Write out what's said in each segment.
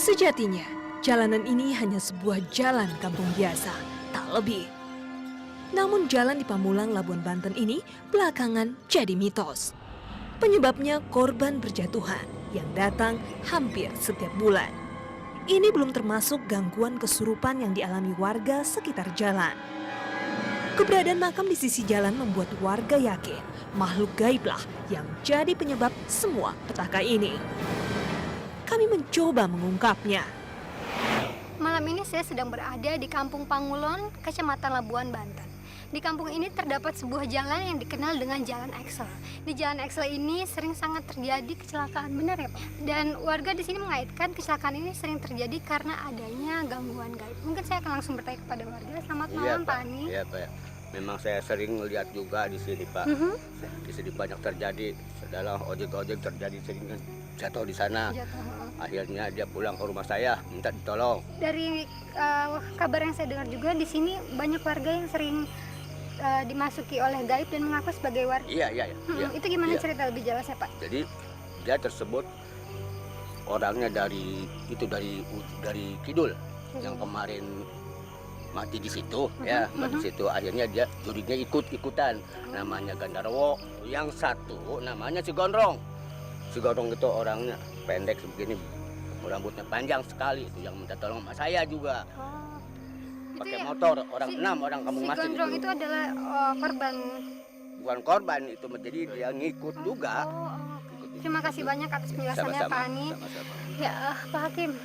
Sejatinya, jalanan ini hanya sebuah jalan kampung biasa, tak lebih. Namun jalan di Pamulang, Labuan Banten ini belakangan jadi mitos. Penyebabnya korban berjatuhan yang datang hampir setiap bulan. Ini belum termasuk gangguan kesurupan yang dialami warga sekitar jalan. Keberadaan makam di sisi jalan membuat warga yakin makhluk gaiblah yang jadi penyebab semua petaka ini. Kami mencoba mengungkapnya. Malam ini saya sedang berada di Kampung Pangulon, Kecamatan Labuan Banten. Di kampung ini terdapat sebuah jalan yang dikenal dengan Jalan Eksel. Di Jalan Eksel ini sering sangat terjadi kecelakaan, benar ya Pak? Dan warga di sini mengaitkan kecelakaan ini sering terjadi karena adanya gangguan gaib. Mungkin saya akan langsung bertanya kepada warga. Selamat malam Pak Ani. Iya Pak. Memang saya sering melihat juga di sini Pak. Di sini banyak terjadi. Adalah ojek-ojek terjadi sering jatuh di sana. Akhirnya dia pulang ke rumah saya minta ditolong. Dari kabar yang saya dengar juga di sini banyak warga yang sering dimasuki oleh gaib dan mengaku sebagai warga. Iya. Itu gimana cerita lebih jelasnya Pak? Jadi dia tersebut orangnya dari Kidul yang kemarin mati di situ mati di situ. Akhirnya dia jurinya ikutan namanya Gandarwo. Yang satu namanya si Gondrong. Si Gondrong itu orangnya pendek begini, rambutnya panjang sekali, itu yang minta tolong sama saya juga. Pakai motor, orang kampung Masing. Si Gondrong itu adalah korban. Bukan korban, itu menjadi dia ngikut juga. Terima kasih banyak atas penjelasannya Pak Ani. Ya Pak Hakim,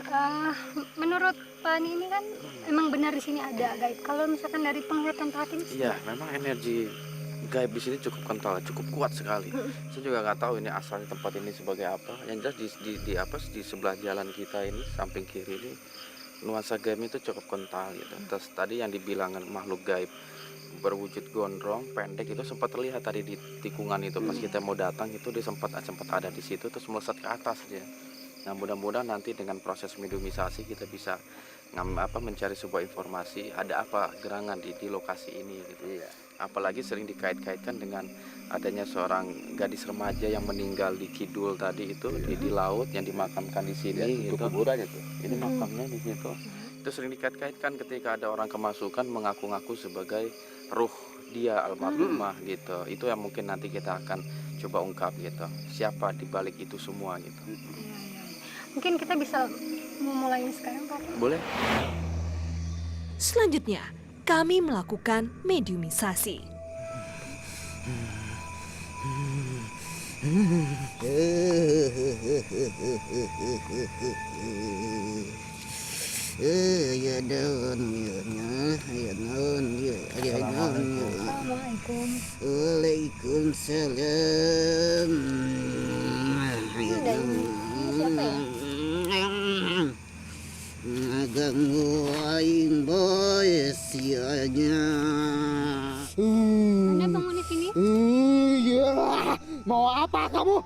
menurut Pak Ani ini kan emang benar di sini ada gaib. Kalau misalkan dari penglihatan Pak Hakim? Iya, memang energi gaib di sini cukup kental, cukup kuat sekali. Saya juga nggak tahu ini asal tempat ini sebagai apa. Yang jelas di sebelah jalan kita ini, samping kiri ini, nuansa gaib itu cukup kental gitu. Terus tadi yang dibilang makhluk gaib berwujud gondrong pendek itu sempat terlihat tadi di tikungan itu pas kita mau datang itu dia sempat ada di situ terus melesat ke atas dia. Nah mudah-mudahan nanti dengan proses mediumisasi kita bisa mencari sebuah informasi ada apa gerangan di lokasi ini gitu. Apalagi sering dikait-kaitkan dengan adanya seorang gadis remaja yang meninggal di Kidul tadi itu di laut yang dimakamkan di sini gitu. Kuburannya tuh. Ini makamnya di situ. Itu sering dikait-kaitkan ketika ada orang kemasukan mengaku-ngaku sebagai ruh dia almarhumah gitu. Itu yang mungkin nanti kita akan coba ungkap gitu. Siapa di balik itu semua gitu. Mungkin kita bisa memulai sekarang Pak. Boleh. Selanjutnya, kami melakukan mediumisasi. Assalamualaikum. Waalaikumsalam. Siapa ya? Ganggu aing boy sianya. Anda penghuni sini? Iya. Mau apa kamu?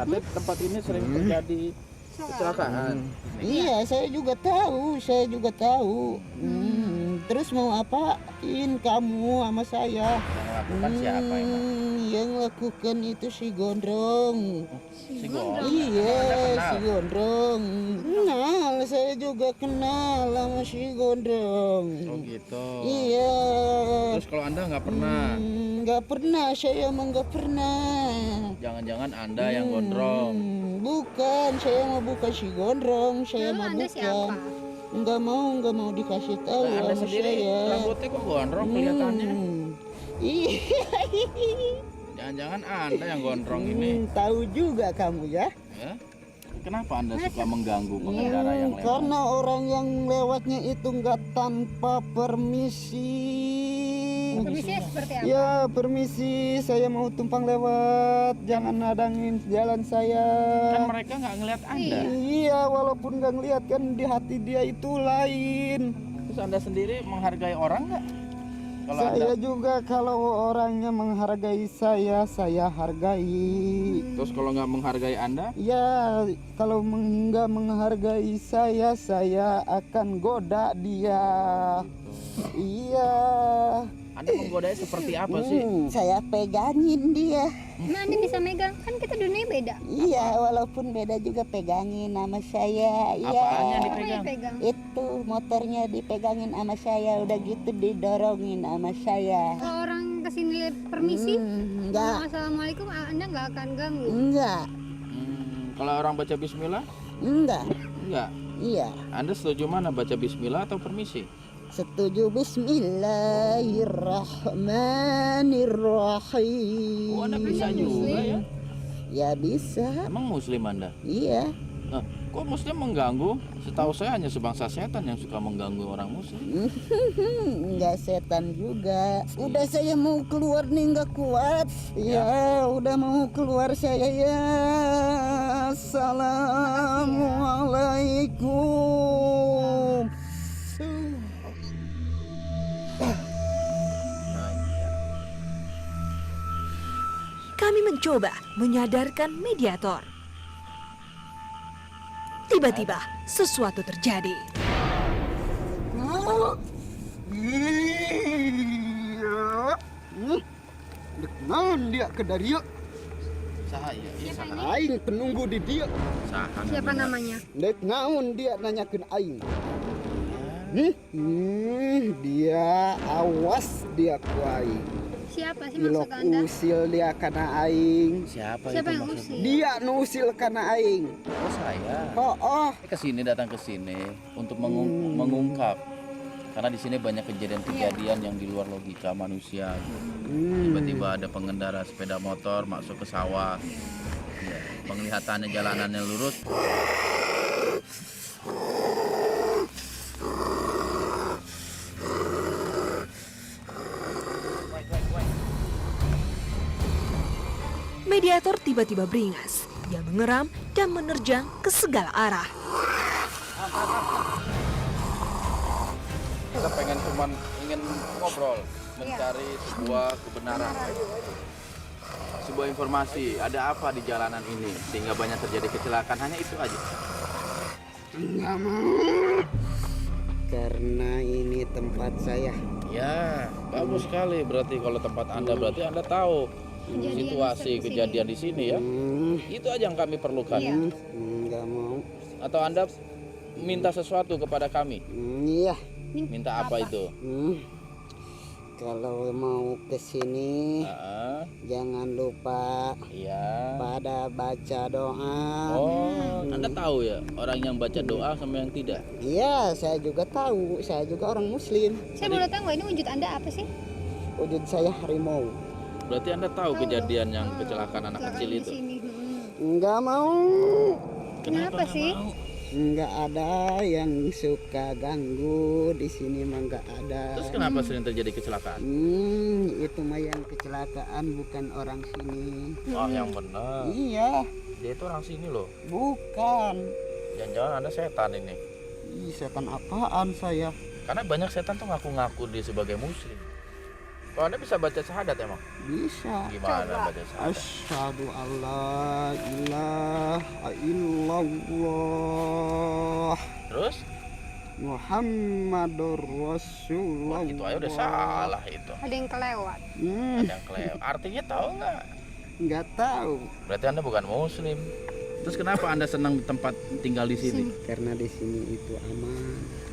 Tapi tempat ini sering terjadi kecelakaan. Iya, saya juga tahu. Terus mau apain kamu sama saya? Yang lakukan siapa emang? Yang lakukan itu si Gondrong. Si Gondrong? Iya, si Gondrong. Kenal, saya juga kenal sama si Gondrong. Oh gitu. Iya. Terus kalau Anda nggak pernah? Nggak pernah, saya emang nggak pernah. Jangan-jangan Anda yang gondrong? Bukan, saya mau bukan si Gondrong, saya mau Anda bukan. siapa? Nggak mau dikasih tahu Nah, Anda sama sendiri saya. rambutnya kok gondrong kelihatannya? Iya. Jangan-jangan Anda yang gondrong ini? Tahu juga kamu ya? Ya? Kenapa Anda suka mengganggu pengendara yang lewat? Karena orang yang lewatnya itu nggak tanpa permisi. Permisinya seperti apa? Ya permisi, saya mau tumpang lewat, jangan hadangin jalan saya. Kan mereka nggak ngelihat Anda. Iya, walaupun nggak ngeliat kan di hati dia itu lain. Terus Anda sendiri menghargai orang nggak? Kalau Saya Anda, juga kalau orangnya menghargai saya hargai. terus kalau nggak menghargai Anda, Ya, kalau nggak menghargai saya akan goda dia. Iya. Anda menggodanya seperti apa sih? Saya pegangin dia. Nah, Anda bisa megang, kan kita dunia beda. Iya, walaupun beda juga pegangin sama saya. Iya. Apaan yang Apa dipegang? dipegang? Itu motornya dipegangin sama saya, udah gitu didorongin sama saya. Kalau orang kesini permisi, Enggak, assalamualaikum, Anda nggak akan ganggu. enggak, Kalau orang baca bismillah, enggak. enggak. Iya, Anda setuju mana, baca bismillah atau permisi? setuju. Bismillahirrahmanirrahim. Oh, Anda bisa juga ya? Ya bisa. Emang muslim Anda? Iya. Nah, kok muslim mengganggu? Setahu saya hanya sebangsa setan yang suka mengganggu orang muslim. Enggak setan juga. Udah saya mau keluar nih nggak kuat. Ya, udah mau keluar saya ya. Assalamualaikum. Kami mencoba menyadarkan mediator. Tiba-tiba sesuatu terjadi. Iya. Naon dia ke Dario? Saya, iya saya. Aing penunggu di dia. Siapa namanya? Dek naon dia nanyakeun aing. Dia awas dia ku aing. Siapa sih Ilok maksud Anda? usil dia kana aing. Siapa, Siapa itu yang maksudnya? usir? Dia nusil kana aing. Oh, saya. Oh. Ke sini, datang ke sini untuk mengungkap. Karena di sini banyak kejadian-kejadian yang di luar logika manusia. Tiba-tiba ada pengendara sepeda motor masuk ke sawah. Ya, penglihatannya jalanannya lurus. Mediator tiba-tiba beringas. Dia mengeram dan menerjang ke segala arah. Kita pengen ingin ngobrol, mencari sebuah kebenaran, sebuah informasi. Ada apa di jalanan ini sehingga banyak terjadi kecelakaan? Hanya itu aja. Enggak mau. Karena ini tempat saya. Ya, bagus sekali. Berarti kalau tempat Anda, berarti Anda tahu situasi kejadian di sini ya. Itu aja yang kami perlukan. Enggak mau. Atau Anda minta sesuatu kepada kami? Iya. Minta apa itu? Kalau mau ke sini jangan lupa Iya. pada baca doa. Oh, Anda tahu ya orang yang baca doa sama yang tidak? Iya, saya juga tahu. Saya juga orang muslim. Saya boleh tahu nggak ini wujud Anda apa sih? Wujud saya harimau. Berarti Anda tahu kejadian yang kecelakaan anak Silakan kecil di itu? sini. Enggak mau. Kenapa sih? Enggak ada yang suka ganggu di sini mah enggak ada. Terus kenapa sering terjadi kecelakaan? Itu mah yang kecelakaan bukan orang sini. Oh, yang benar. Iya, Dia itu orang sini loh. bukan. Jangan-jangan Anda setan ini. Ih, setan apaan saya? Karena banyak setan tuh ngaku-ngaku dia sebagai muslim. Kalau Anda bisa baca syahadat emang? Bisa. Gimana baca syahadat? Asyhadu alla ilaha illallah Terus? Muhammadur Wah, Rasulullah. itu aja udah salah itu. Ada yang kelewat. Ada yang kelewat. Artinya tahu nggak? Nggak tahu. Berarti Anda bukan muslim. Terus kenapa Anda senang tempat tinggal di sini? Karena di sini itu aman,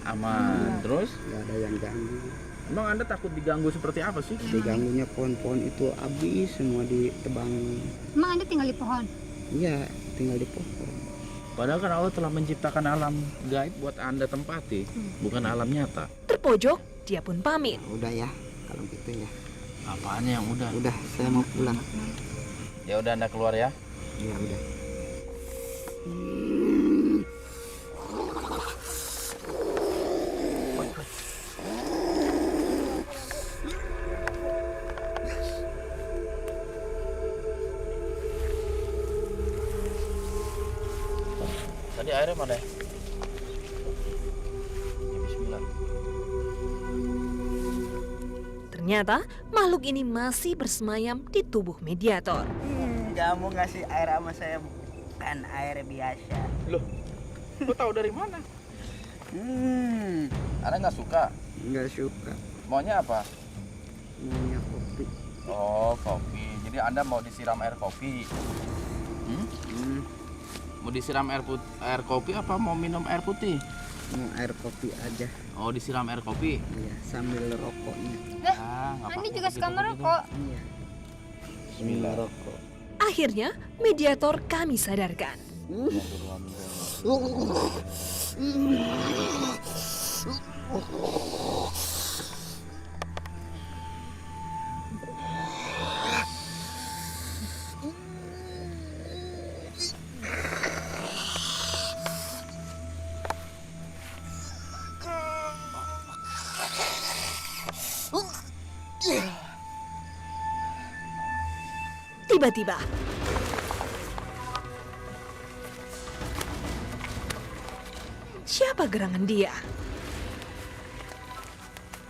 Aman. Terus? nggak ada yang ganggu. Emang Anda takut diganggu seperti apa sih? Diganggunya pohon-pohon itu habis semua ditebang. Emang Anda tinggal di pohon? Iya, tinggal di pohon. Padahal kan Allah telah menciptakan alam gaib buat Anda tempati, bukan alam nyata. Terpojok, dia pun pamit. Udah ya, kalau gitu ya. Apaan yang udah? Udah, saya mau pulang. Ya udah Anda keluar ya. Ya udah. Tadi airnya mana? Ya, bismillah. Ternyata makhluk ini masih bersemayam di tubuh mediator. Kamu ngasih air sama saya bukan air biasa. Loh, lu tahu dari mana? Anda nggak suka? Nggak suka. Maunya apa? Maunya kopi. Oh, kopi. Jadi Anda mau disiram air kopi? Mau disiram air kopi apa mau minum air putih? Mau air kopi aja. Oh, disiram air kopi. Iya, sambil rokoknya. Nggak Andi apa-apa juga begitu, suka begitu. merokok. Iya. Bismillah. Rokok. Akhirnya mediator kami sadarkan. Tiba-tiba, siapa gerangan dia?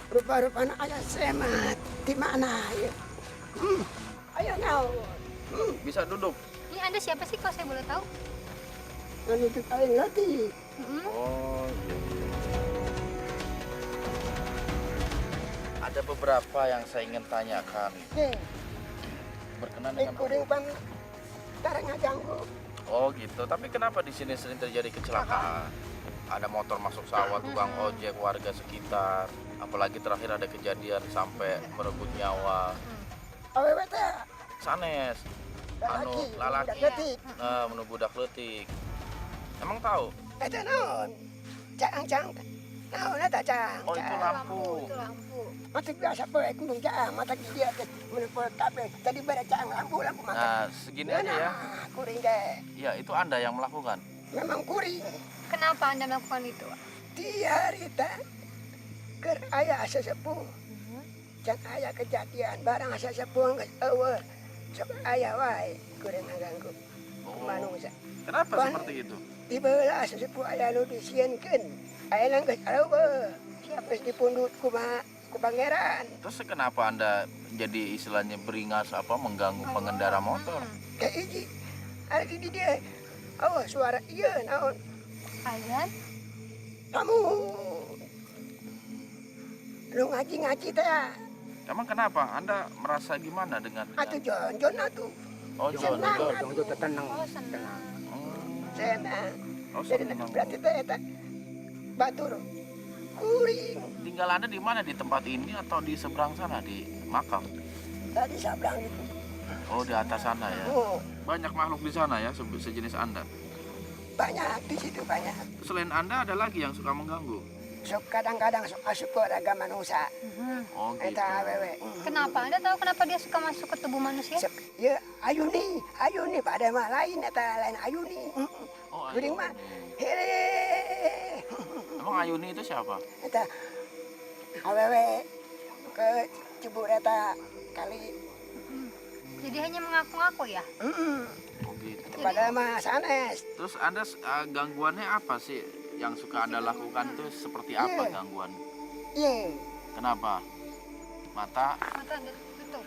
Rupa-rupanya ayah semat. Di mana ya? Ayo naon. Bisa duduk. Ini Anda siapa sih kalau saya boleh tahu? Anu itu paling ngerti. Oh, ada beberapa yang saya ingin tanyakan. Berkenan dengan Kuring bang tarang ngaganggu. Oh gitu. Tapi kenapa di sini sering terjadi kecelakaan? Ada motor masuk sawah, tukang ojek, warga sekitar. Apalagi terakhir ada kejadian sampai merebut nyawa. Awewe teh. Sanes, lalaki, menubuh budak letik. Emang tahu? Eta naon? Cang. Naon eta cang? Oh itu lampu. Itu lampu. Mati biasa poe kumpul cang, mata dia teh menepol kabeh. Tadi bara cang lampu mata. Nah segini aja ya. Kuring teh. Ya itu Anda yang melakukan. Memang kuring. Kenapa Anda melakukan itu? Dia Rita ker aya sesepuh. Can aya kejadian barang sesepuh geus eueuh. Sok aya wae kuring ngaganggu. Manusia. Kenapa Pan- seperti itu? Di belah sesepuh aya nu disieunkeun. Aya geus areueuh. Siapa? Geus dipundut ku pangeran. Terus kenapa Anda jadi istilahnya beringas mengganggu pengendara motor? Kayak hiji. Ari di dia. Awas suara ieu naon? Azan? Kamu. Lu ngaji teh. Emang kenapa? Anda merasa gimana dengan? Atuh jon atuh. Oh Senang John. atuh tenang. Oh, senang. Senang. Oh Jadi senang. berarti teh eta batur. Kuring. Tinggal Anda di mana? Di tempat ini atau di seberang sana di makam? Tadi sabrang itu. Oh di atas sana ya. Oh, Banyak makhluk di sana ya sejenis Anda. banyak di situ banyak. Selain Anda ada lagi yang suka mengganggu. Sok kadang-kadang sok masuk ke raga manusia. Oh gitu. Eta awewe. Kenapa? Anda tahu kenapa dia suka masuk ke tubuh manusia? Sok ya ayuni pada mah lain eta lain ayuni. Oh, Kuring mah hele. Emang Ayuni itu siapa? Eta awewe ke cebur eta kali. Jadi hanya mengaku-ngaku ya? Oh gitu. Pada mah sanes. Terus Anda gangguannya apa sih yang suka Anda lakukan tuh seperti apa Iya. gangguan? Ye, Kenapa? Mata Mata Anda tutup.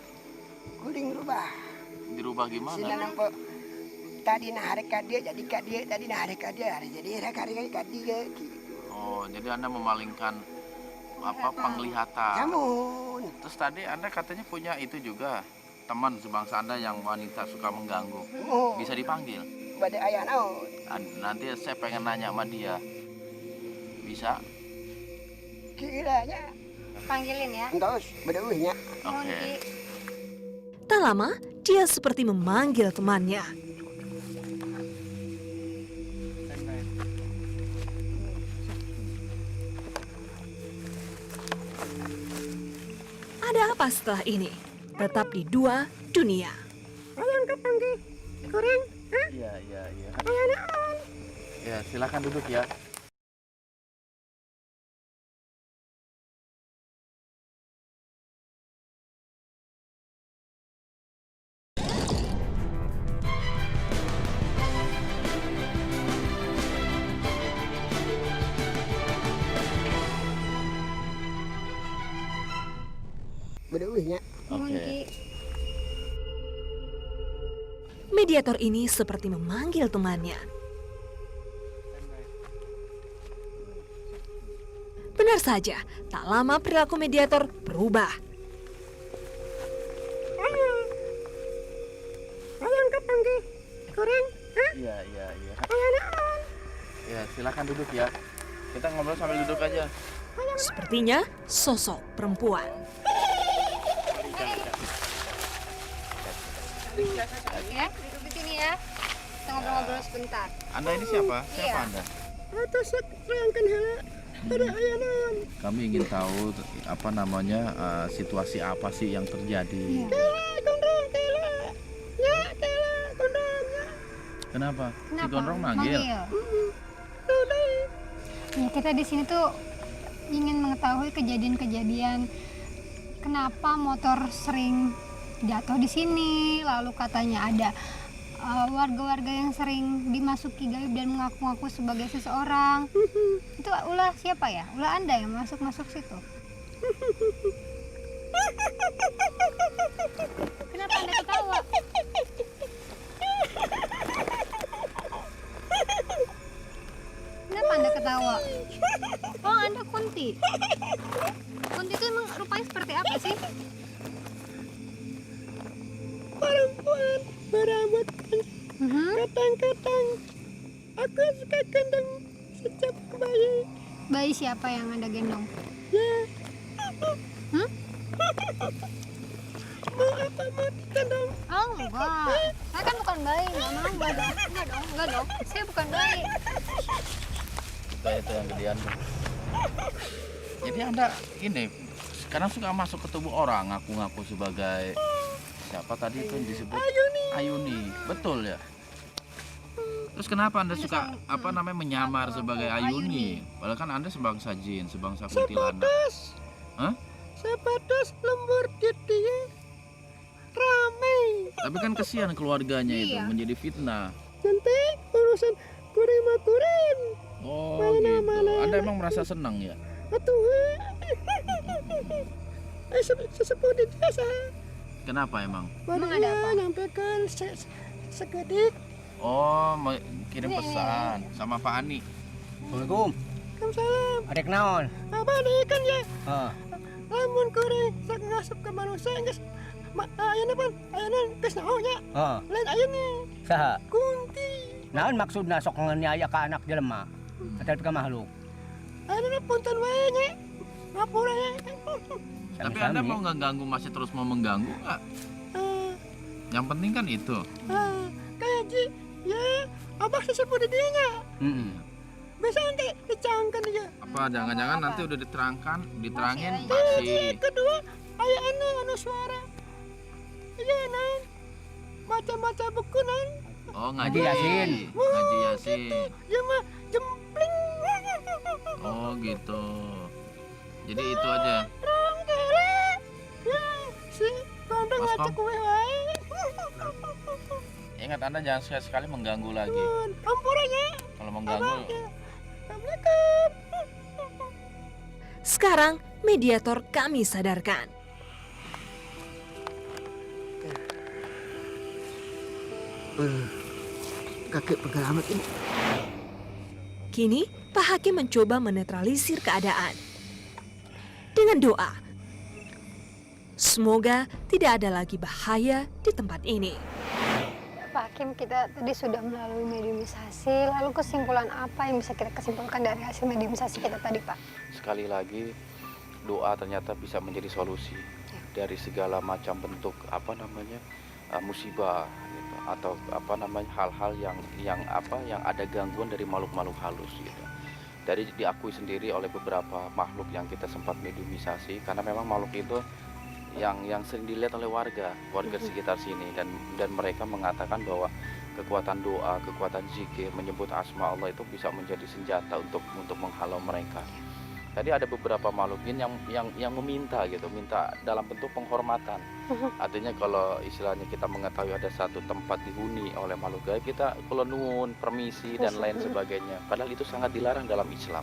kuring rubah. dirubah gimana? Sina nampo tadi nah hari ka dia jadi ka dia tadi nah hari ka dia hari jadi hari ka dia gitu. Oh, jadi Anda memalingkan penglihatan. Namun Terus tadi Anda katanya punya itu juga teman sebangsa Anda yang wanita suka mengganggu. oh Bisa dipanggil. pada ayah naon Nanti saya pengen nanya sama dia. Bisa? kiranya Panggilin ya. entos bedeuhnya. Mohon Oke. di Tak lama, dia seperti memanggil temannya. Ada apa setelah ini? Tetap di Dua Dunia. Iya. Ya, silakan duduk ya. wihnya. Monkey. Mediator ini seperti memanggil temannya. Benar saja, tak lama perilaku mediator berubah. Ayang kepanggil kurang. Iya. Ya, silakan duduk ya. Kita ngobrol sambil duduk aja. Sepertinya sosok perempuan. Ya, duduk di sini ya. Kita ngobrol-ngobrol sebentar. Anda ini siapa? Siapa Iya. Anda? Atau serangkan hela pada ayanan. Kami ingin tahu apa namanya situasi apa sih yang terjadi. Kondong kela. Ya kela kondongnya. Kenapa? Si Kenapa? Gondrong manggil. Ya, kita di sini tuh ingin mengetahui kejadian-kejadian kenapa motor sering jatuh di sini, lalu katanya ada warga-warga yang sering dimasuki gaib dan mengaku-ngaku sebagai seseorang. Itu ulah siapa ya? Ulah Anda yang masuk situ. Kenapa Anda ketawa? Kenapa Anda ketawa? Oh, Anda Kunti. Kunti itu emang rupanya seperti apa sih? Perempuan berambut Mhm. katang-katang. Aku suka gendong sejak bayi. Bayi siapa yang Anda gendong? Ya. Hmm? Mau apa mau digendong? Oh, enggak. Saya kan bukan bayi. Enggak mau, enggak dong. Saya bukan bayi. Kita itu yang gedean. Jadi Anda ini sekarang suka masuk ke tubuh orang, ngaku-ngaku sebagai siapa tadi itu yang disebut? Ayuni. Betul ya? Terus kenapa Anda suka apa namanya menyamar sebagai Ayuni? Padahal kan Anda sebangsa jin, sebangsa kuntilanak. Hah? Sebatas lembur dia ramai. Tapi kan kesian keluarganya itu Iya. menjadi fitnah. Nanti urusan kurin. Oh Mana, gitu. mana. Anda emang merasa senang ya? Atuh. Sesepuh di desa. Kenapa emang? Emang ada apa? Mana nyampaikan sekedik. Oh, kirim pesan sama Pak Ani. Assalamualaikum. Salam. Adek naon? Apa nih kan ya? Ah, Lamun kuring sak ngasup ke manusia geus ayeuna pan ayeuna geus naonnya. Lain ayeuna saha? kunti. Naon maksudna sok nganiaya ka anak jelema? Ataupun ka makhluk? Ayeuna punten wae nya. Ngapura ya. Tapi Anda mau nggak ganggu, masih terus mau mengganggu nggak? Yang penting kan itu. Kayak ji ya abah sesepuh di dinya. Bisa nanti dicangkan aja. Apa jangan-jangan nanti udah diterangin Masih masih. Kedua aya anu suara. Iya nan. Maca-maca buku nan. Oh, Ngaji Yasin. Ngaji Yasin. Ya mah jempling. Oh gitu. Jadi itu aja. Rong kere. Ya si kondong Mas ngaca Kom. kue wae. Ingat Anda jangan sekali-sekali mengganggu lagi. Ampurannya. Kalau mengganggu, Assalamualaikum. Sekarang mediator kami sadarkan. Kakek pengalaman ini. Kini Pak Hakim mencoba menetralisir keadaan dengan doa. Semoga tidak ada lagi bahaya di tempat ini. Pak Hakim, kita tadi sudah melalui mediumisasi, lalu kesimpulan apa yang bisa kita kesimpulkan dari hasil mediumisasi kita tadi, Pak? sekali lagi doa ternyata bisa menjadi solusi dari segala macam bentuk apa namanya musibah gitu, atau apa namanya hal-hal yang ada gangguan dari makhluk-makhluk halus gitu. Dari diakui sendiri oleh beberapa makhluk yang kita sempat mediumisasi, karena memang makhluk itu yang sering dilihat oleh warga sekitar sini, dan mereka mengatakan bahwa kekuatan doa, kekuatan zikir, menyebut asma Allah itu bisa menjadi senjata untuk menghalau mereka. Tadi ada beberapa makhluk jin yang meminta gitu, minta dalam bentuk penghormatan. Artinya kalau istilahnya kita mengetahui ada satu tempat dihuni oleh makhluk gaib, kita kula nuwun, permisi dan lain sebagainya. Padahal itu sangat dilarang dalam Islam.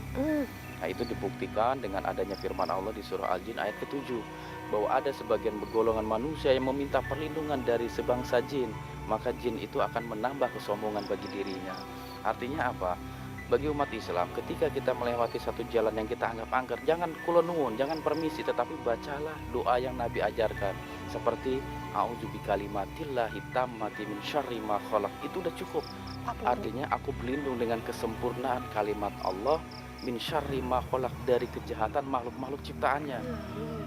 Nah, itu dibuktikan dengan adanya firman Allah di surah Al-Jin ayat ke-7, bahwa ada sebagian golongan manusia yang meminta perlindungan dari sebangsa jin, maka jin itu akan menambah kesombongan bagi dirinya. Artinya apa? Bagi umat Islam, ketika kita melewati satu jalan yang kita anggap angker, jangan kulonungun, jangan permisi, tetapi bacalah doa yang Nabi ajarkan, seperti a'udzubikalimatillahit tammati min syarri ma khalaq. Itu udah cukup. Artinya aku berlindung dengan kesempurnaan kalimat Allah min syarri ma khalaq, dari kejahatan makhluk-makhluk ciptaannya,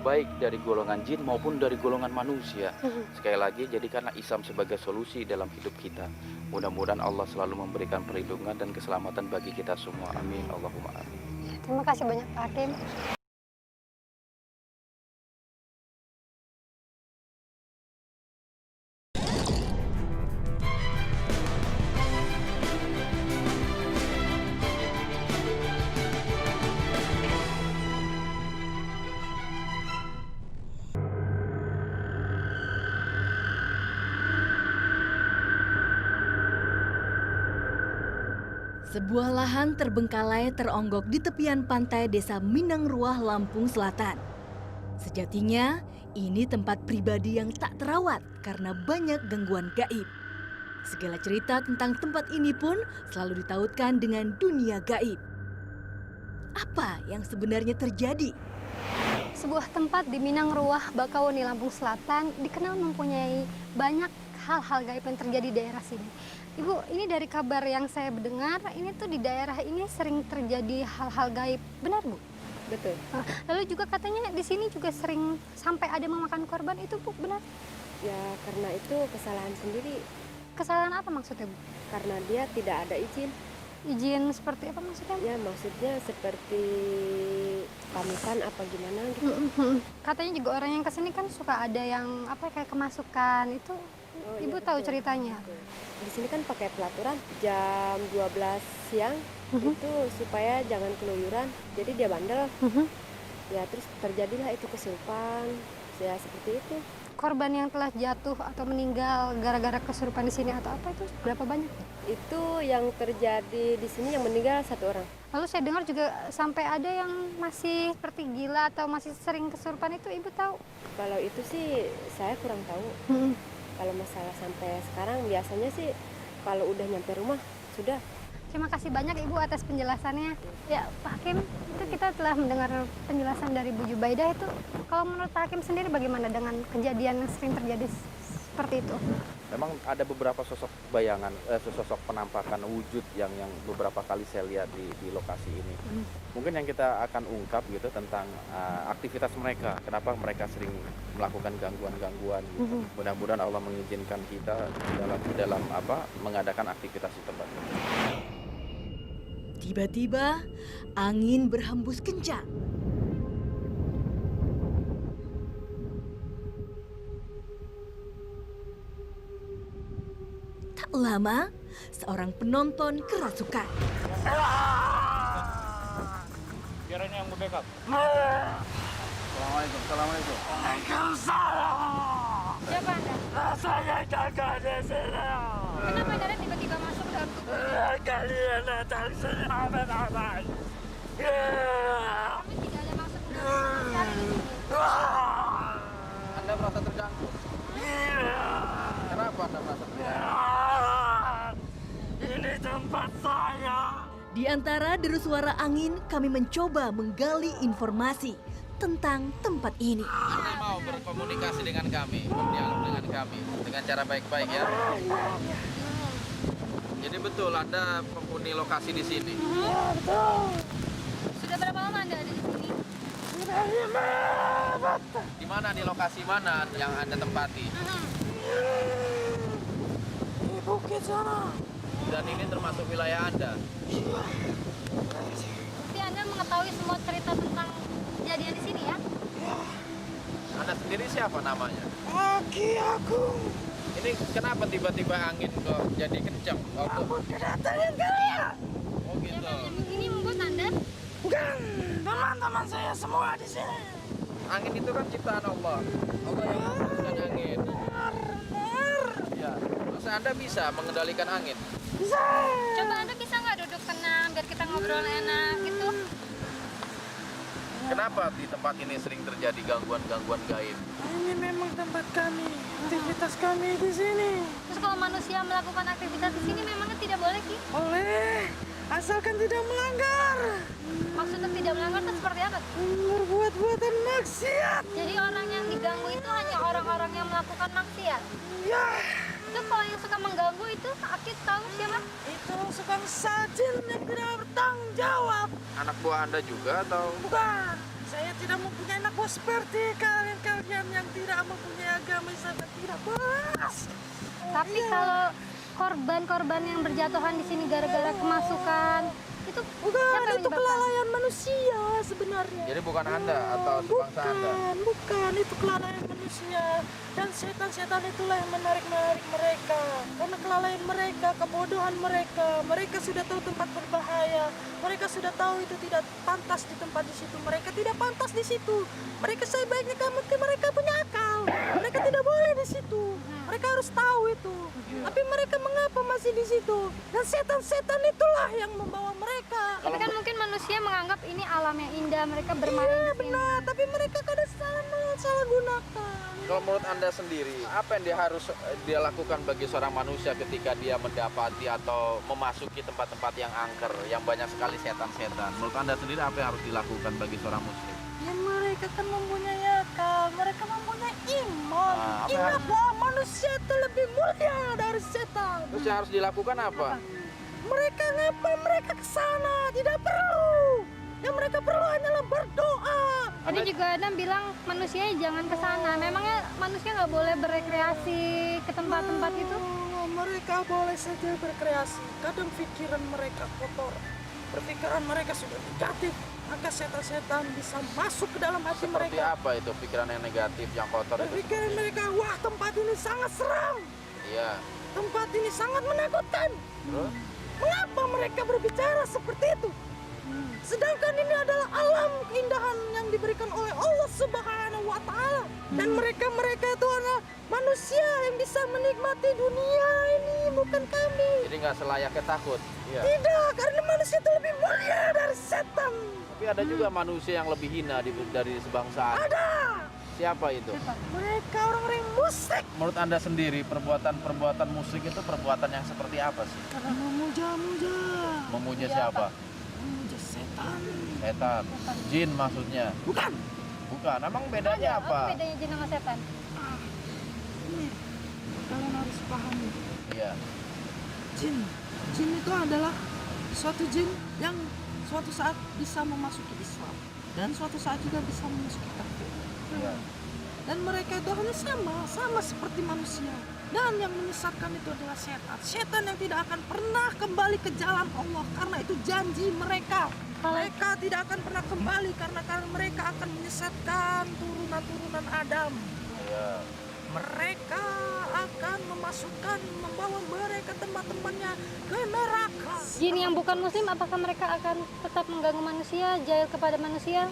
baik dari golongan jin maupun dari golongan manusia. Sekali lagi, jadikanlah Islam sebagai solusi dalam hidup kita. Mudah-mudahan Allah selalu memberikan perlindungan dan keselamatan bagi kita semua. Amin. Allahumma amin. Terima kasih banyak Pak Hakim. Sebuah lahan terbengkalai teronggok di tepian pantai desa Minangruah, Lampung Selatan. Sejatinya, ini tempat pribadi yang tak terawat karena banyak gangguan gaib. Segala cerita tentang tempat ini pun selalu ditautkan dengan dunia gaib. Apa yang sebenarnya terjadi? Sebuah tempat di Minangruah, Bakauheni, Lampung Selatan dikenal mempunyai banyak hal-hal gaib yang terjadi di daerah sini. Ibu, ini dari kabar yang saya dengar, ini tuh di daerah ini sering terjadi hal-hal gaib. Benar, Bu? Betul. Lalu juga katanya di sini juga sering sampai ada memakan korban, itu Bu, benar? Ya karena itu kesalahan sendiri, Kesalahan apa maksudnya, Bu? karena dia tidak ada izin. Izin seperti apa maksudnya, Bu? Ya maksudnya seperti pamitan apa gimana gitu. Katanya juga orang yang kesini kan suka ada yang apa kayak kemasukan, itu Oh, Ibu iya, tahu betul. ceritanya? Betul. Di sini kan pakai pelaturan jam 12 siang itu supaya jangan keluyuran. Jadi dia bandel. Ya terus terjadilah itu kesurupan. Ya seperti itu. Korban yang telah jatuh atau meninggal gara-gara kesurupan di sini atau apa itu berapa banyak? Itu yang terjadi di sini, yang meninggal 1 orang. Lalu saya dengar juga sampai ada yang masih seperti gila atau masih sering kesurupan, itu Ibu tahu? Kalau itu sih saya kurang tahu. Kalau masalah sampai sekarang biasanya sih kalau udah nyampe rumah sudah. Terima kasih banyak Ibu atas penjelasannya. Ya Pak Hakim, itu kita telah mendengar penjelasan dari Bu Jubaidah itu. Kalau menurut Pak Hakim sendiri bagaimana dengan kejadian yang sering terjadi seperti itu? Memang ada beberapa sosok bayangan, sosok penampakan wujud yang beberapa kali saya lihat di lokasi ini. Mungkin yang kita akan ungkap gitu tentang aktivitas mereka, kenapa mereka sering melakukan gangguan-gangguan. Gitu. Mudah-mudahan Allah mengizinkan kita dalam apa mengadakan aktivitas di tempat ini. Tiba-tiba, angin berhembus kencang. Tak lama, seorang penonton kerasukan. Kiranya yang backup. Assalamualaikum. Assalamualaikum. Siapa Anda? Saya jaga di sini. Kenapa Anda tiba-tiba masuk ke dalam tubuh? Kalian datang sini aman-aman. Kami tidak ada maksud untuk mencari di sini. Anda merasa terganggu? Kenapa Anda merasa terganggu? Ini tempat saya. Di antara deru suara angin, kami mencoba menggali informasi tentang tempat ini. Anda mau berkomunikasi dengan kami, berdialog dengan kami dengan cara baik-baik ya. Jadi betul Anda penghuni lokasi di sini. Sudah berapa lama Anda ada di sini? Di mana, di lokasi mana yang Anda tempati? Di bukit sana. Dan ini termasuk wilayah Anda. Berarti Anda mengetahui semua cerita tentang kejadian di sini ya? Anda sendiri siapa namanya? Aki aku. Ini kenapa tiba-tiba angin kok jadi kencang? Kedatangan kalian. Oh gitu. Ini membuat Anda? Bukan. Teman-teman saya semua di sini. Angin itu kan ciptaan Allah. Allah yang menciptakan angin. Ya. Masa Anda bisa mengendalikan angin? Coba Anda bisa nggak duduk tenang biar kita ngobrol enak gitu? Kenapa di tempat ini sering terjadi gangguan-gangguan gaib? Ini memang tempat kami, aktivitas kami di sini. Terus kalau manusia melakukan aktivitas di sini memangnya tidak boleh Ki? Boleh, asalkan tidak melanggar. Maksudnya tidak melanggar itu seperti apa? Berbuat-buatan maksiat. Jadi orang yang diganggu itu hanya orang-orang yang melakukan maksiat. Ya, Itu kalau yang suka mengganggu itu Akid tahu siapa? itu suka sajin yang tidak bertanggung jawab. Anak buah Anda juga atau? Bukan, saya tidak mempunyai anak buah seperti kalian-kalian yang tidak mempunyai agama Islam dan tidak beras. Tapi kalau korban-korban yang berjatuhan di sini gara-gara kemasukan itu Bukan, siapa yang itu menyebabkan? kelalaian manusia sebenarnya. Jadi bukan Anda atau sebangsa Anda? Bukan, itu kelalaian manusia. Dan setan-setan itulah yang menarik-narik mereka. Karena kelalaian mereka, kebodohan mereka. Mereka sudah tahu tempat berbahaya. Mereka sudah tahu itu tidak pantas di tempat di situ. Mereka tidak pantas di situ. Mereka sebaiknya mereka punya akal. Mereka tidak boleh di situ. Mereka harus tahu itu. Tapi mereka mengapa masih di situ? Dan setan-setan itulah yang membawa mereka. Tapi kan mungkin manusia menganggap ini alam yang indah, mereka bermain Iya di sini. benar, tapi mereka kadang salah gunakan. Kalau menurut Anda sendiri, apa yang dia lakukan bagi seorang manusia ketika dia mendapati atau memasuki tempat-tempat yang angker, yang banyak sekali setan-setan? Menurut Anda sendiri apa yang harus dilakukan bagi seorang muslim? Ya mereka kan mempunyai akal, mereka mempunyai iman. Nah, apa Ingat yang- bahwa manusia itu lebih mulia dari setan. Terus yang harus dilakukan apa? Mereka ngapa mereka ke sana? Tidak perlu. Yang mereka perlu hanyalah berdoa. Tadi juga Adam bilang manusia jangan ke sana. Memangnya manusia nggak boleh berekreasi ke tempat-tempat itu? Oh, mereka boleh saja berkreasi. Kadang pikiran mereka kotor. Berpikiran mereka sudah negatif. Maka setan-setan bisa masuk ke dalam hati Seperti mereka. apa itu pikiran yang negatif, yang kotor itu? Berpikiran mereka, wah tempat ini sangat seram. Iya. Tempat ini sangat menakutkan. Terus? Mengapa mereka berbicara seperti itu? Sedangkan ini adalah alam keindahan yang diberikan oleh Allah Subhanahu wa Ta'ala. Dan mereka itu adalah manusia yang bisa menikmati dunia ini, bukan kami. Jadi nggak selayaknya takut. Iya. Tidak, karena manusia itu lebih mulia dari setan. Tapi ada juga manusia yang lebih hina dari sebangsaan. Ada. Siapa itu? Mereka orang-orang musyrik. Menurut Anda sendiri, perbuatan musyrik itu perbuatan yang seperti apa sih? Karena memuja-muja. Memuja siapa? Memuja setan. Setan. Jin maksudnya? Bukan. Bukan. Emang bedanya apa? bedanya jin sama setan? Ini kalian harus pahami. Iya. Jin itu adalah suatu jin yang suatu saat bisa memasuki Islam dan suatu saat juga bisa memasuki kafir. Iya. Dan mereka itu hanya sama seperti manusia. Dan yang menyesatkan itu adalah setan yang tidak akan pernah kembali ke jalan Allah karena itu janji mereka. Mereka tidak akan pernah kembali karena mereka akan menyesatkan turunan-turunan Adam. Iya. Mereka akan membawa mereka teman-temannya ke neraka. Jin yang bukan muslim apakah mereka akan tetap mengganggu manusia, jahil kepada manusia?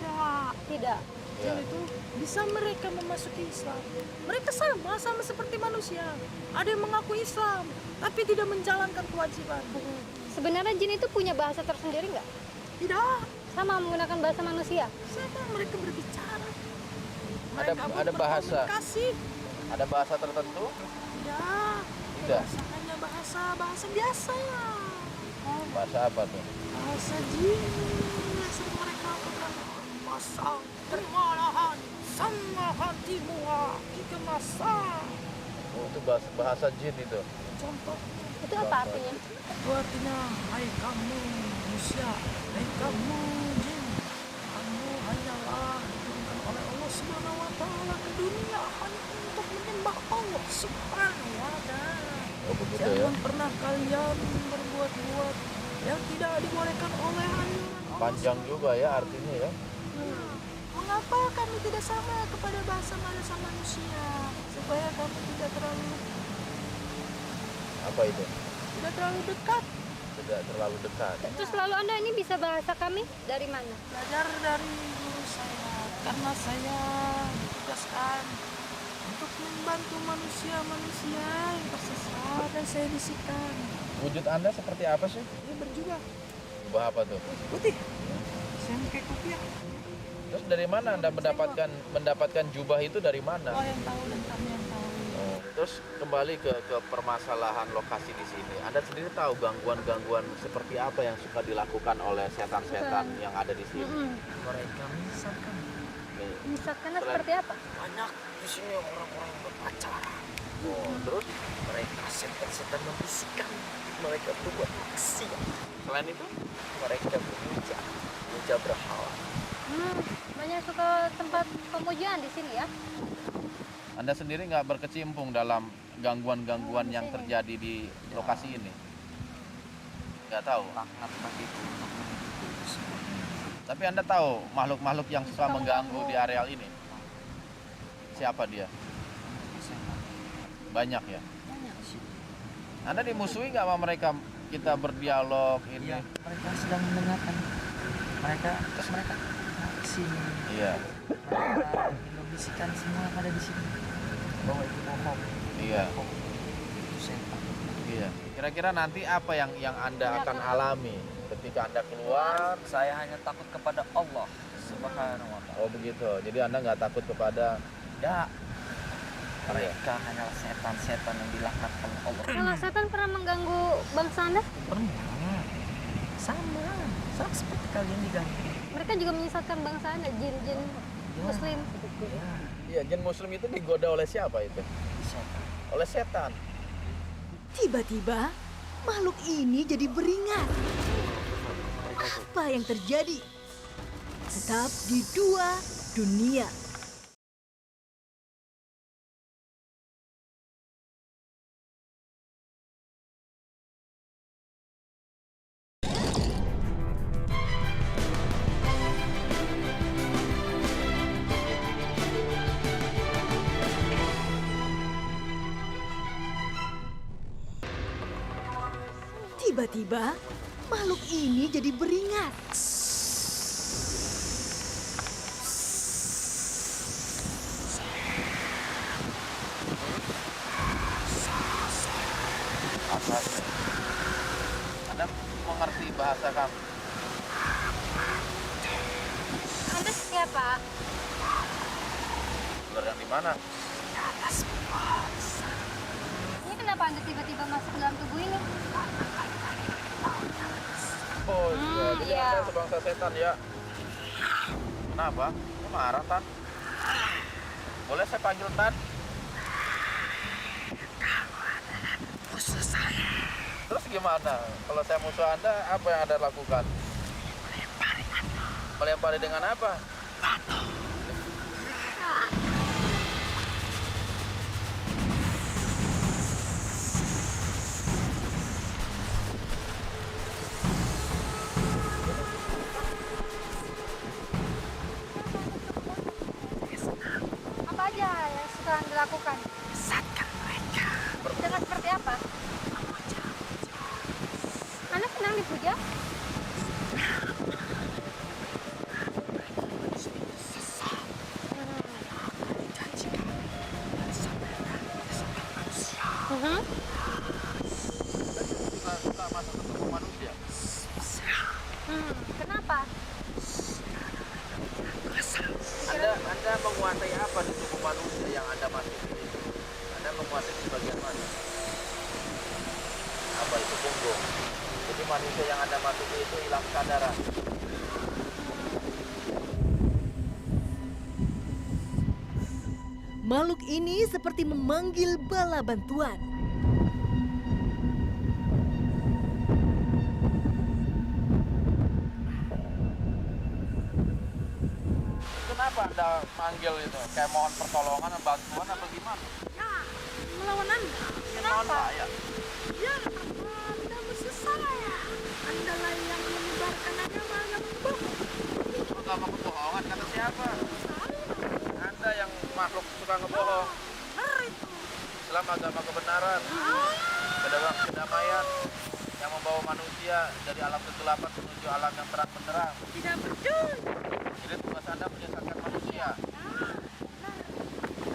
Tidak. Iya. Jadi itu bisa mereka memasuki Islam. Mereka sama seperti manusia. Ada yang mengaku Islam, tapi tidak menjalankan kewajiban. Sebenarnya jin itu punya bahasa tersendiri nggak? Tidak, Sama menggunakan bahasa manusia? sama mereka berbicara. Ada bahasa. Kasih. Ada bahasa tertentu? Tidak. Tidak. Hanya bahasa biasa. Bahasa apa tuh? Bahasa jin. Sering mereka bilang masa termalahan sama hatimu jika masa. Oh, itu bahasa jin itu. Contoh. Itu apa artinya? Itu artinya, hai kamu manusia, hai kamu jin, kamu hanyalah diturunkan oleh Allah Subhanahu wa Ta'ala ke dunia hanya untuk menyembah Allah Subhanahu wa Ta'ala. Oh, begitu ya. Jangan pernah kalian berbuat-buat yang tidak dibolehkan oleh anjuran Allah. Panjang juga ya artinya ya. Mengapa kami tidak sama kepada bahasa manusia? Supaya kami tidak terlalu Apa itu? dekat. Tidak terlalu dekat. Terus lalu Anda ini bisa bahasa kami dari mana? Belajar dari guru saya karena saya ditugaskan untuk membantu manusia-manusia yang tersesat dan saya bisikan Wujud Anda seperti apa sih? dia berjuang Ubah apa tuh? putih saya pakai kopiah Terus dari mana Anda mendapatkan jubah itu dari mana? Oh, yang tahu dan kami yang tahu. Oh, terus kembali ke permasalahan lokasi di sini. Anda sendiri tahu gangguan-gangguan seperti apa yang suka dilakukan oleh setan-setan yang ada di sini? Mereka menyesatkan. Nih, Menyesatkannya Selain- seperti apa? Banyak di sini orang-orang yang berpacaran. oh, terus Mereka setan-setan membisikkan. Mereka berbuat maksiat. selain itu Mereka memuja berhala. Banyak suka tempat pemujaan di sini ya. Anda sendiri nggak berkecimpung dalam gangguan-gangguan yang terjadi di lokasi ini? Nggak tahu? Tapi Anda tahu makhluk-makhluk yang suka mengganggu di areal ini? Siapa dia? Banyak ya? Anda dimusuhi nggak sama mereka? Kita berdialog ini? Iya, mereka sedang mendengarkan. Mereka sini. Iya. Mereka membisikan semua yang ada di sini. Bahwa itu bohong. Iya. Bohong. Itu setan. Iya. Kira-kira nanti apa yang Anda akan alami ketika Anda keluar? Saya hanya takut kepada Allah Subhanahu wa ta'ala. Oh begitu. Jadi Anda nggak takut kepada? Tidak. Mereka hanyalah setan-setan yang dilaknatkan Allah. Kalau setan pernah mengganggu bangsa Anda? Pernah. Sama seperti kalian diganggu. Mereka juga menyesatkan bangsa Anda, jin-jin Muslim. Iya, jin Muslim itu digoda oleh siapa itu? Setan. Oleh setan. Tiba-tiba, makhluk ini jadi beringat. Apa yang terjadi? Tetap di Dua Dunia. Tiba-tiba, makhluk ini jadi beringat. Asasnya. Anda mengerti bahasa kami? Anda siapa? Ular yang di mana? Ini kenapa Anda tiba-tiba masuk ke dalam tubuh ini? Oh iya, jadi iya. Anda sebangsa setan ya. Kenapa? Kok marah, Tan? Boleh saya panggil Tan? Musuh saya. Terus gimana? Kalau saya musuh Anda, apa yang Anda lakukan? Melempari dengan apa? Apa aja yang suka Anda lakukan? Sesatkan mereka. Dengan seperti apa? Anda senang dipuja? Suka masuk ke tubuh manusia. Kenapa? Anda menguasai apa di tubuh manusia yang Anda masuki? Anda menguasai di bagian mana? Apa itu? Punggung. Jadi manusia yang Anda masuki itu hilang kesadaran. Makhluk ini seperti memanggil bala bantuan. Kenapa Anda manggil itu? Kayak mohon pertolongan, bantuan apa gimana? Melawan Anda. Mohon saya. Ya, Anda musuh saya. Anda lah yang menyebarkan agama yang bohong. Agama kebohongan kata siapa? Anda yang makhluk suka ngebohong. Islam agama kebenaran, kedamaian yang membawa manusia dari alam kegelapan menuju alam yang terang benderang. Tidak berjul. Jadi tugas Anda menyesatkan manusia.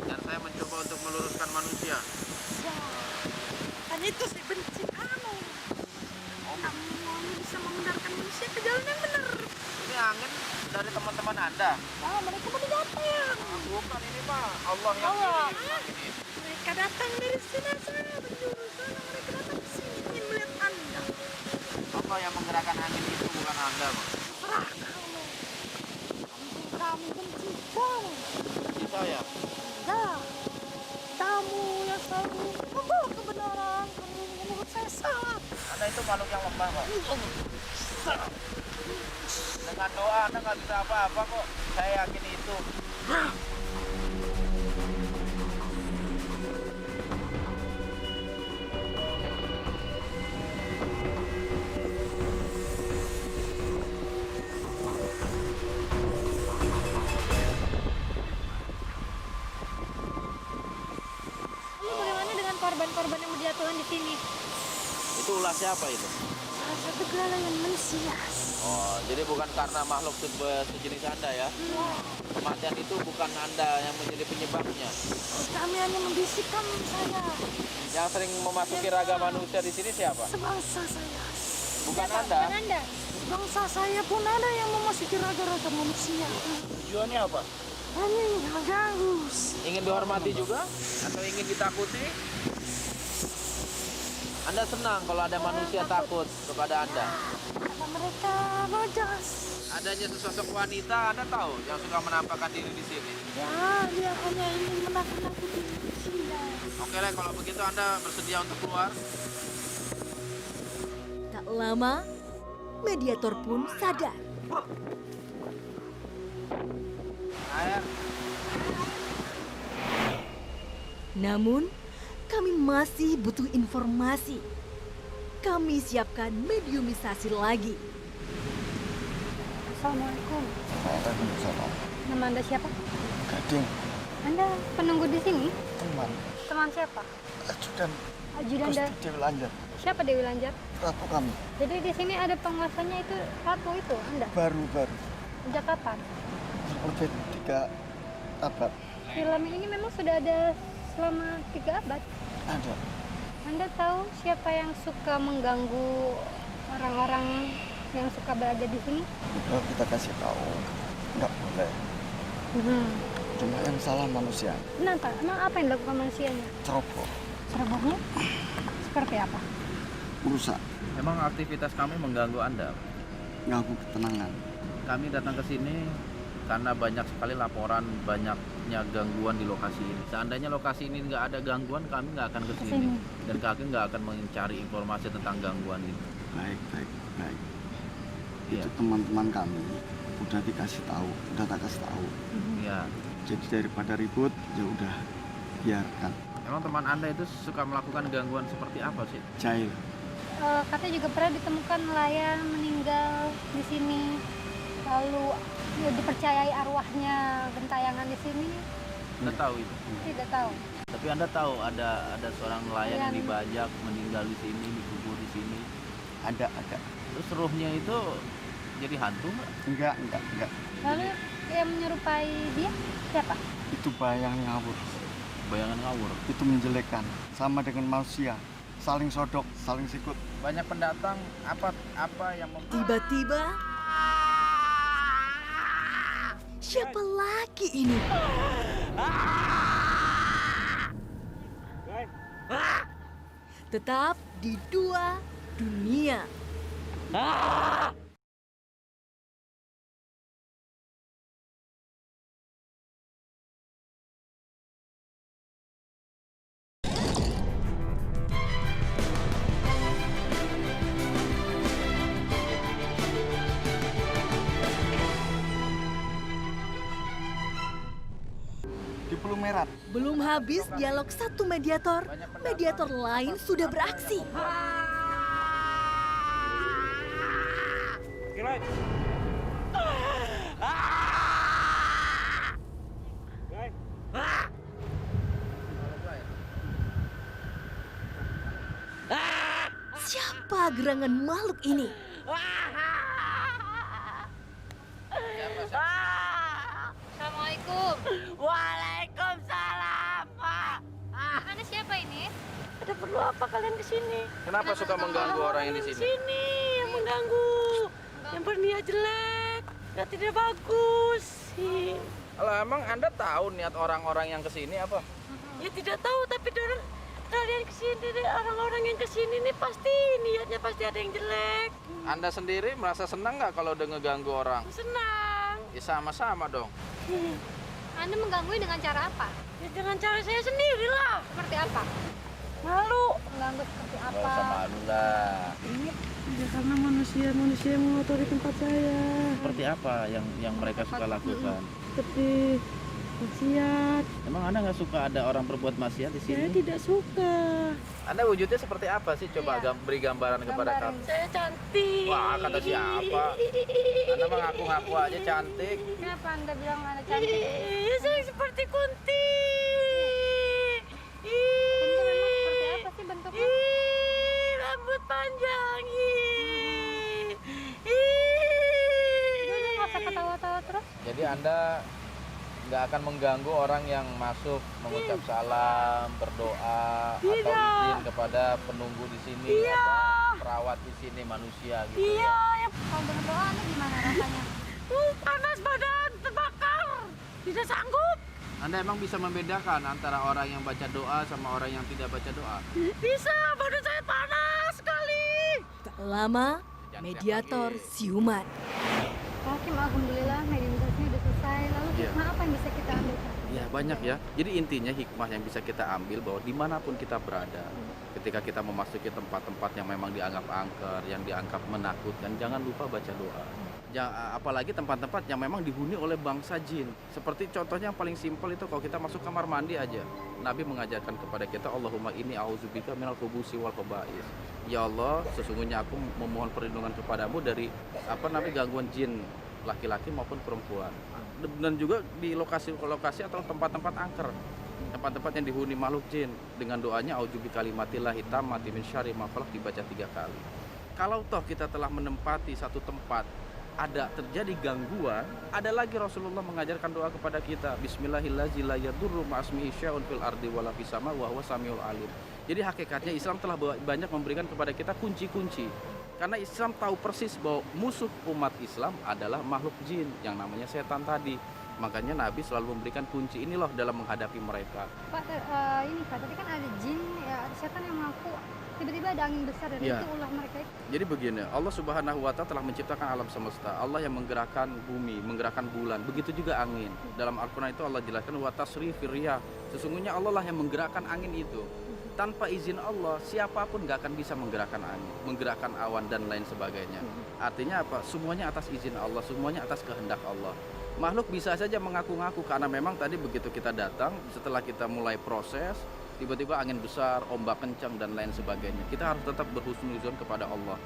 Dan saya mencoba untuk meluruskan manusia. Dan itu saya benci kamu. Kamu bisa mengendarkan manusia ke jalan yang benar. Ini angin dari teman-teman Anda Anda? Ah, mereka pada datang. Bukan, ini mah Allah yang Allah. kirim. Mereka datang dari sana, saya menyuruh sana. Mereka datang ke sini ingin melihat Anda. Allah yang menggerakkan angin itu, bukan Anda, Bang. Serah kamu. Kampung kami benci kamu. Benci saya. Ya, kamu yang selalu membawa kebenaran. Kamu menurut saya salah. Anda itu makhluk yang lemah, Pak. Dengan doa Anda nggak bisa apa-apa kok. Saya yakin itu. Lalu bagaimana dengan korban-korban yang berjatuhan di sini? Itu ulah siapa itu? Salah satu kelalaian manusia. Oh, jadi bukan karena makhluk sejenis Anda ya? Kematian itu bukan Anda yang menjadi penyebabnya. Kami hanya membisikkan saya. Yang sering memasuki raga manusia di sini siapa? Sebangsa saya. Bukan Anda. Dan Anda? Bangsa saya pun ada yang memasuki raga-raga manusia. Tujuannya apa? Hanya ingin mengganggu. Ingin dihormati juga? Atau ingin ditakuti? Anda senang kalau ada manusia takut kepada Anda? Kata mereka bojas. Adanya sesosok wanita, Anda tahu, yang suka menampakkan diri di sini. Ya, dia hanya ingin menakut-nakuti manusia. Oke lah, kalau begitu Anda bersedia untuk keluar? Tak lama, mediator pun sadar. Air. Namun, kami masih butuh informasi. Kami siapkan mediumisasi lagi. Assalamualaikum. Waalaikumsalam. Nama Anda siapa? Gading, Anda penunggu di sini? teman, Teman siapa? ajudan Ajudan Gusti dan Dewi Lanjar, siapa Dewi Lanjar? ratu kami, Jadi di sini ada penguasanya itu ratu itu Anda. baru-baru, Sejak kapan? lebih 3 abad Film ini memang sudah ada selama 3 abad. ada. Anda tahu siapa yang suka mengganggu orang-orang yang suka berada di sini? Kalau kita kasih tahu, nggak boleh. Cuma yang salah manusia, Kenapa? Emang apa yang dilakukan manusianya? ceroboh, Cerobohnya? Seperti apa? merusak, Memang aktivitas kami mengganggu Anda. ganggu ketenangan. Kami datang ke sini karena banyak sekali laporan banyaknya gangguan di lokasi ini. Seandainya lokasi ini nggak ada gangguan, kami nggak akan ke sini. Dan kami nggak akan mencari informasi tentang gangguan ini. Baik, baik, baik. Iya. Itu teman-teman kami udah dikasih tahu, udah tak kasih tahu. Iya. Jadi daripada ribut, ya udah biarkan. Emang teman Anda itu suka melakukan gangguan seperti apa sih? Jahil. Katanya juga pernah ditemukan nelayan meninggal di sini. Lalu ya, dipercayai arwahnya gentayangan di sini. Anda tahu itu? Tidak tahu. Tapi Anda tahu ada seorang nelayan yang Nelayan. dibajak, meninggal di sini, dikubur di sini. Ada. Terus ruhnya itu jadi hantu nggak? Enggak. Lalu yang menyerupai dia siapa? Itu bayang ngawur. Bayangan ngawur. Itu menjelekkan. Sama dengan manusia. Saling sodok, saling sikut. Banyak pendatang, apa yang Tiba-tiba, siapa lagi ini? Tetap di Dua Dunia. Di Pulau Merat. Belum habis dialog satu mediator, mediator lain sudah beraksi. Siapa gerangan makhluk ini? Assalamualaikum. Waalaikumsalam. Anda siapa ini? Ada perlu apa kalian di sini? Kenapa suka mengganggu orang yang di sini? Sini yang mengganggu, yang berniat jelek. Ya tidak bagus. Lah emang Anda tahu niat orang-orang yang kesini apa? Ya tidak tahu, tapi kalian kesini deh, orang-orang yang kesini nih pasti niatnya pasti ada yang jelek. Anda sendiri merasa senang nggak kalau udah ngeganggu orang? Senang. Ya sama-sama dong. Anda mengganggu dengan cara apa? Ya dengan cara saya sendiri lah. Seperti apa? Malu. Mengganggu seperti Nggak apa? usah malu lah. Ya karena manusia yang mengotori tempat saya. Seperti apa yang mereka suka lakukan? Seperti maksiat. Emang Anda nggak suka ada orang berbuat maksiat di Saya sini? tidak suka. Anda wujudnya seperti apa sih? Coba Iya. beri gambaran kepada Gambarin. kami. Saya cantik. Wah, kata siapa? Anda mah ngaku-ngaku aja cantik. Kenapa Anda bilang Anda cantik? Ya saya seperti kunti. Kunti memang seperti apa sih bentuknya? Rambut panjang. Udah nggak usah ketawa-tawa terus. Jadi Anda nggak akan mengganggu orang yang masuk mengucap salam, berdoa, atau izin kepada penunggu di sini, atau perawat di sini manusia gitu. Iya, Kalau berdoa Anda gimana rasanya? panas badan, terbakar. Tidak sanggup. Anda emang bisa membedakan antara orang yang baca doa sama orang yang tidak baca doa? Bisa, badan saya panas sekali. Tak lama, Jangan mediator teriak lagi. siuman. Hakim, alhamdulillah mediasi udah selesai. Lalu Iya. hikmah apa yang bisa kita ambil? Ya banyak ya. Jadi intinya hikmah yang bisa kita ambil bahwa dimanapun kita berada, ketika kita memasuki tempat-tempat yang memang dianggap angker, yang dianggap menakutkan, jangan lupa baca doa. Apalagi tempat-tempat yang memang dihuni oleh bangsa jin. Seperti contohnya yang paling simpel itu kalau kita masuk kamar mandi aja. Nabi mengajarkan kepada kita, Allahumma inni a'udzubika minal khubusi wal khaba'is. Ya Allah, sesungguhnya aku memohon perlindungan kepadamu dari gangguan jin laki-laki maupun perempuan. Dan juga di lokasi-lokasi atau tempat-tempat angker, tempat-tempat yang dihuni makhluk jin, dengan doanya auzubi kalimatillah hitamati min syarri ma khalaq dibaca 3 kali. Kalau toh kita telah menempati satu tempat, ada terjadi gangguan, ada lagi Rasulullah mengajarkan doa kepada kita, bismillahirrahmanirrahim la yadurru ma'asmihi syai'un fil ardi wala fis sama wa huwa samiul alim. Jadi hakikatnya Islam telah banyak memberikan kepada kita kunci-kunci. Karena Islam tahu persis bahwa musuh umat Islam adalah makhluk jin yang namanya setan tadi. Makanya Nabi selalu memberikan kunci ini loh dalam menghadapi mereka. Pak, ini Pak, tadi kan ada jin, ya ada setan yang mengaku tiba-tiba ada angin besar dan Iya. itu ulah mereka itu. Jadi begini, Allah Subhanahu wa Ta'ala telah menciptakan alam semesta. Allah yang menggerakkan bumi, menggerakkan bulan. Begitu juga angin. Dalam Al-Quran itu Allah jelaskan wa tasrifir riyah. Sesungguhnya Allah lah yang menggerakkan angin itu. Tanpa izin Allah, siapapun gak akan bisa menggerakkan angin, menggerakkan awan dan lain sebagainya. Artinya apa? Semuanya atas izin Allah, semuanya atas kehendak Allah. Makhluk bisa saja mengaku-ngaku karena memang tadi begitu kita datang, setelah kita mulai proses, tiba-tiba angin besar, ombak kencang dan lain sebagainya. Kita harus tetap berhusnuzon kepada Allah.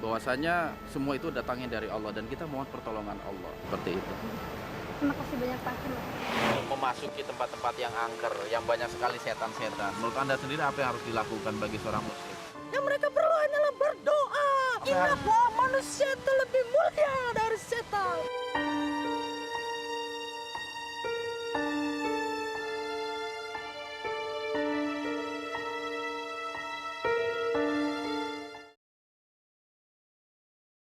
Bahwasanya semua itu datangnya dari Allah dan kita mohon pertolongan Allah. Seperti itu. Terima kasih banyak Pak Hakim. Memasuki tempat-tempat yang angker, yang banyak sekali setan-setan. Menurut Anda sendiri apa yang harus dilakukan bagi seorang muslim? Yang mereka perlu hanyalah berdoa. Ingat bahwa manusia itu lebih mulia dari setan.